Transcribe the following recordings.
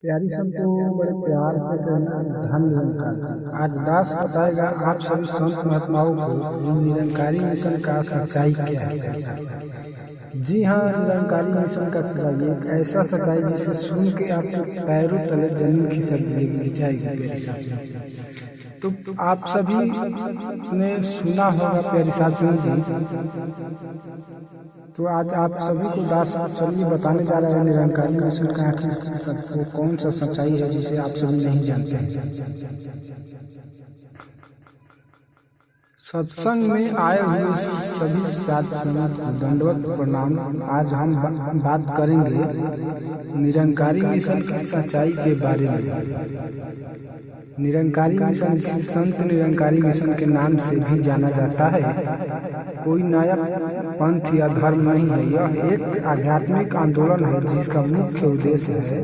प्यारी संत को बड़े प्यार से कहना धन निरंकार का। आज दास बताएगा आप सभी संत महात्माओं को निरंकारी मिशन का सच्चाई क्या है। जी हाँ, निरंकारी मिशन का सच्चाई एक ऐसा सच्चाई जिसे सुन के आपके पैरों तले जमीन खिसक जाएगी। प्यारी साथ तो आप सभी ने सुना होगा प्यारी साथ जी। तो आज आप सभी को दास चलिए बताने जा रहे हैं निरंकारी मिशन का आखिर सबको कौन सा सच्चाई है जिसे आप सभी नहीं जानते हैं। सत्संग में आए हुए सभी साथ दंडवत प्रणाम। आज हम बात करेंगे निरंकारी मिशन की सच्चाई के बारे में। निरंकारी मिशन संत निरंकारी मिशन के नाम से भी जाना जाता है। कोई नया पंथ या धर्म नहीं है, यह एक आध्यात्मिक आंदोलन है जिसका मुख्य उद्देश्य है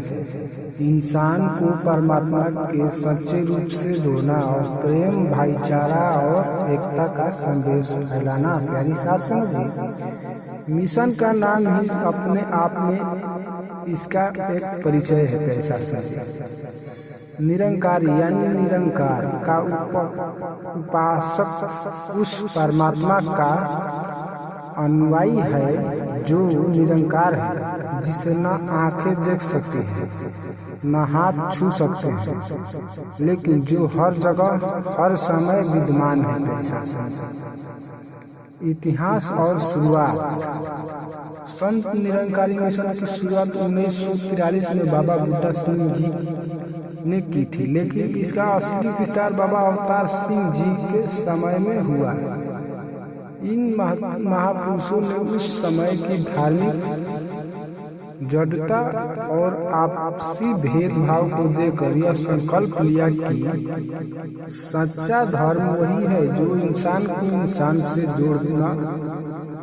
इंसान को परमात्मा के सच्चे रूप से जोड़ना और प्रेम, भाईचारा और एकता का संदेश फैलाना। प्यारी साथ समझिए, मिशन का नाम ही अपने आप में इसका एक परिचय है। प्यारी साथ समझिए, निरंकारी यानी निरंकार का उपासक उस परमात्मा का अनुयायी है जो निरंकार है, जिसे न आंखें देख सकती हैं न हाथ छू सकते हैं, लेकिन जो हर जगह हर समय विद्यमान है। इतिहास और शुरुआत। संत निरंकारी मिशन की शुरुआत 1943 में बाबा बुड्ढा सिंह जी ने की थी, लेकिन इसका असली विस्तार बाबा अवतार सिंह जी के समय में हुआ। इन महापुरुषों ने उस समय की धार्मिक जड़ता और आपसी भेदभाव को देखकर यह संकल्प लिया कि सच्चा धर्म वही है जो इंसान को इंसान से जोड़ना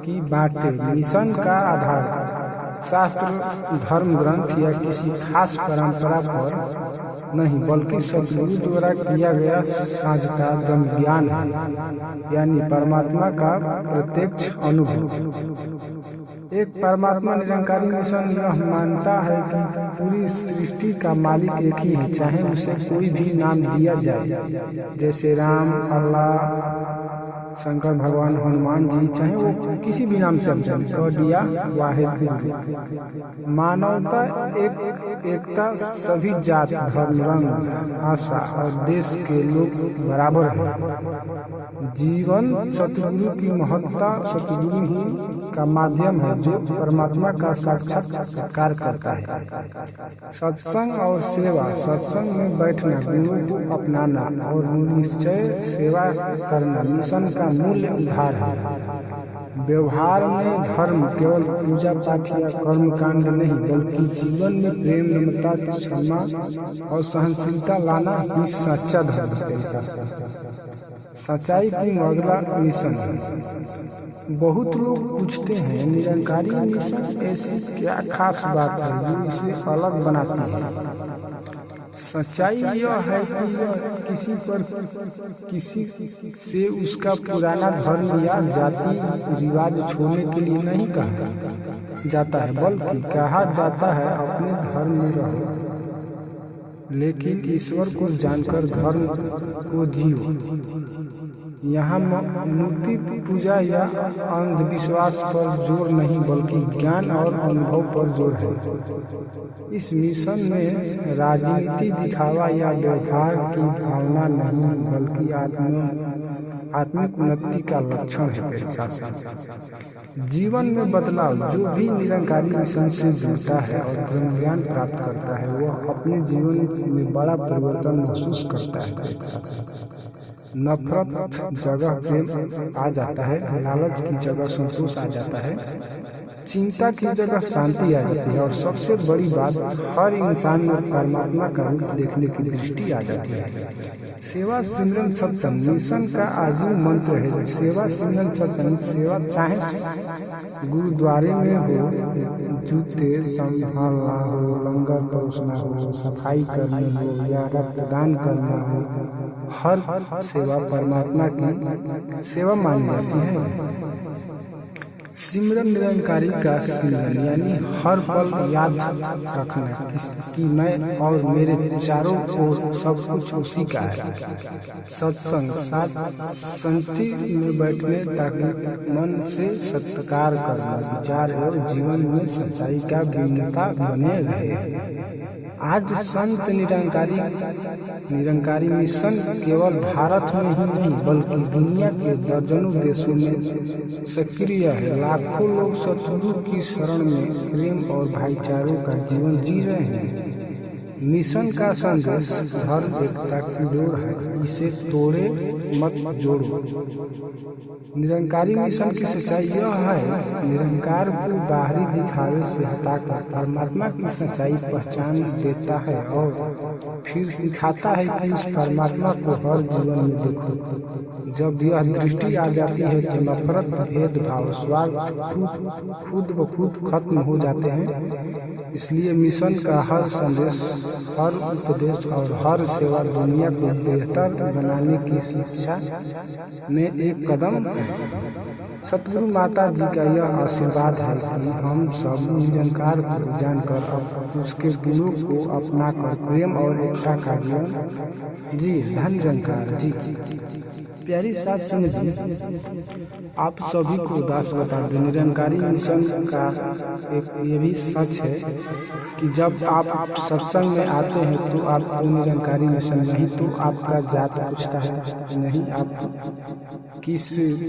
की बाटे। मिशन का आधार शास्त्र, धर्म ग्रंथ या किसी खास परंपरा पर नहीं, बल्कि सतगुरु द्वारा किया गया साझता ब्रह्म ज्ञान है, यानी परमात्मा का प्रत्यक्ष अनुभव। एक परमात्मा निरंकारी मिशन यह मानता है कि पूरी सृष्टि का मालिक एक ही है, चाहे उसे कोई भी नाम दिया जाए, जैसे राम, अल्लाह, शंकर भगवान, हनुमान जी, चाहे वो किसी भी नाम से दिया वाहिद। मानवता एकता, सभी जात, धर्म, रंग, भाषा और देश के लोग बराबर हैं। जीवन सतगुरु की महत्ता सतगुरु ही का माध्यम है जो परमात्मा का साक्षात्कार करता है। सत्संग और सेवा। सत्संग में बैठना, गुरु को अपनाना और निश्चय सेवा करना मिशन का मूल आधार है। व्यवहार में धर्म केवल पूजा पाठ या कर्म कांड नहीं, बल्कि जीवन में प्रेम, नम्रता, क्षमा और सहनशीलता लाना ही सच्चा धर्म है। सच्चाई की अगला मिशन। बहुत लोग पूछते हैं निरंकारी मिशन ऐसी क्या खास बात है जो इसे अलग बनाती है। सच्चाई यह है कि यह किसी से उसका पुराना धर्म या जाति रिवाज छोड़ने के लिए नहीं कहा जाता है, बल्कि कहा जाता है अपने धर्म में रहो, लेकिन ईश्वर को जानकर धर्म को जियो। यहाँ मूर्ति पूजा या अंधविश्वास पर जोर नहीं, बल्कि ज्ञान और अनुभव पर जोर है। इस मिशन में राजनीति, दिखावा या व्यवहार की भावना नहीं, बल्कि आत्मिक उन्नति का लक्षण है। जीवन में बदलाव। जो भी निरंकारी मिशन से जुड़ता है और ब्रह्म ज्ञान प्राप्त करता है, वह अपने जीवन में बड़ा परिवर्तन महसूस करता है। नफरत जगह प्रेम आ जाता है, लालच की जगह संतोष आ जाता है, चिंता की जगह शांति आ जाती है, और सबसे बड़ी बात, हर इंसान में परमात्मा का रूप देखने की दृष्टि आ जाती है। सेवा, सिमरन, सत्संग। मिशन का आजीव मंत्र है सेवा, सिमरन, सत्संग। सेवा चाहे गुरुद्वारे में हो, जूते संभालना हो, लंगर परोसना हो, सफाई करनी हो या रक्तदान करना हो, हर सेवा परमात्मा की सेवा मानी जाती है। सिमरन निरंकारी का सिमरन यानी हर पल याद रखना कि मैं और मेरे चारों ओर सब कुछ उसी का है। सत्संग साथ संगति में बैठने ताकि मन से सत्कार करना, विचार और जीवन में सच्चाई का भिन्नता बने रहे। आज संत निरंकारी मिशन केवल भारत में ही नहीं बल्कि दुनिया के दर्जनों देशों में सक्रिय है। लाखों लोग सतगुरु की शरण में प्रेम और भाईचारों का जीवन जी रहे हैं। मिशन का संदेश धर्म एकता की डोर है, इसे तोड़े मत जोड़ो। निरंकारी मिशन की सच्चाई यह है, निरंकार को बाहरी दिखावे से हटाकर परमात्मा की सच्चाई पहचान देता है और फिर सिखाता है कि उस परमात्मा को हर जीवन में देखो। जब यह दृष्टि आ जाती है तो नफरत, भेदभाव, स्वार्थ खुद ब खुद खत्म हो जाते हैं। इसलिए मिशन का हर संदेश, हर उपदेश और हर सेवा दुनिया को बेहतर बनाने की शिक्षा में एक कदम है। सतगुरु माता जी का यह आशीर्वाद है कि हम सब निरंकार को जानकर अब उसके गुणों को अपनाकर प्रेम और एकता का जीवन जी। धन निरंकार जी। प्यारी साथ संग जी, आप सभी को दास बता दें, निरंकारी मिशन का एक ये भी सच है कि जब आप सत्संग में आते हैं तो आपको निरंकारी मिशन नहीं तो आपका जात पूछता है नहीं, आप किस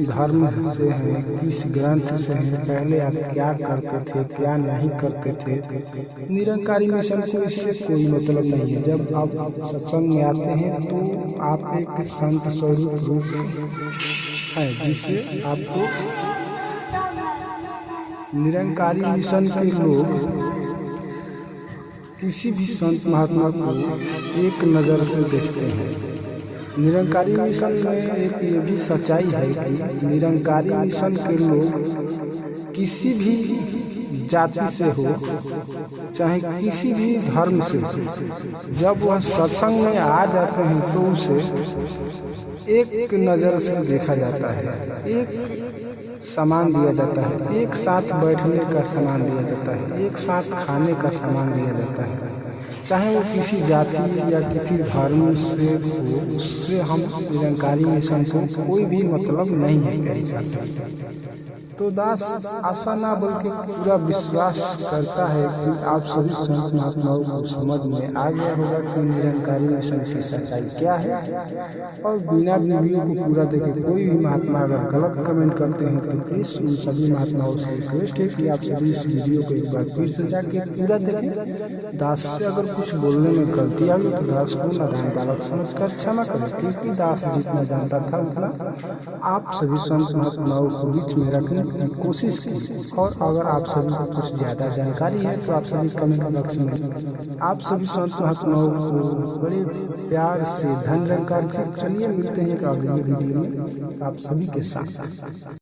धर्म से हैं, किस ग्रंथ से हैं, पहले आप क्या करते थे, क्या नहीं करते थे। निरंकारी मिशन को इससे कोई मतलब नहीं है। जब आप सत्संग में आते हैं तो आप एक संत स्वरूप रूप है जिससे आपको निरंकारी मिशन के लोग किसी भी संत महात्मा को एक नज़र से देखते हैं। निरंकारी मिशन में एक ये भी सच्चाई है कि निरंकारी मिशन के लोग किसी भी जाति से हो, चाहे किसी भी धर्म से हो, जब वह सत्संग में आ जाते हैं तो उसे एक नज़र से देखा जाता है, एक सामान दिया जाता है, एक साथ बैठने का सामान दिया जाता है, एक साथ खाने का सामान दिया जाता है। चाहे वो किसी जाति या किसी धर्म से हो, उससे हम निरंकारी मिशन को कोई भी मतलब नहीं है मेरे साथ। तो दास आशा ना बल्कि पूरा विश्वास करता है कि आप सभी संत महात्माओं को समझ में आ गया होगा कि निरंकारी मिशन की सच्चाई क्या है। और बिना वीडियो को पूरा देखे कोई भी महात्मा अगर गलत कमेंट करते हैं तो प्लीज उन सभी महात्माओं से रिक्वेस्ट है कि आप सभी इस वीडियो को एक बार फिर से जाके पूरा देखें। दास से अगर कुछ बोलने में गलती आ गई तो दास को नादान बालक समझकर क्षमा करें, क्योंकि दास जितना जानता था उतना आप सभी संत महात्माओं को बीच में रखने की कोशिश की। और अगर आप सभी को कुछ ज्यादा जानकारी है तो आप सभी कमेंट बॉक्स में आप सभी संत महात्माओं को बड़े प्यार से धन निरंकार। चलिए मिलते हैं अगले वीडियो में आप सभी के साथ।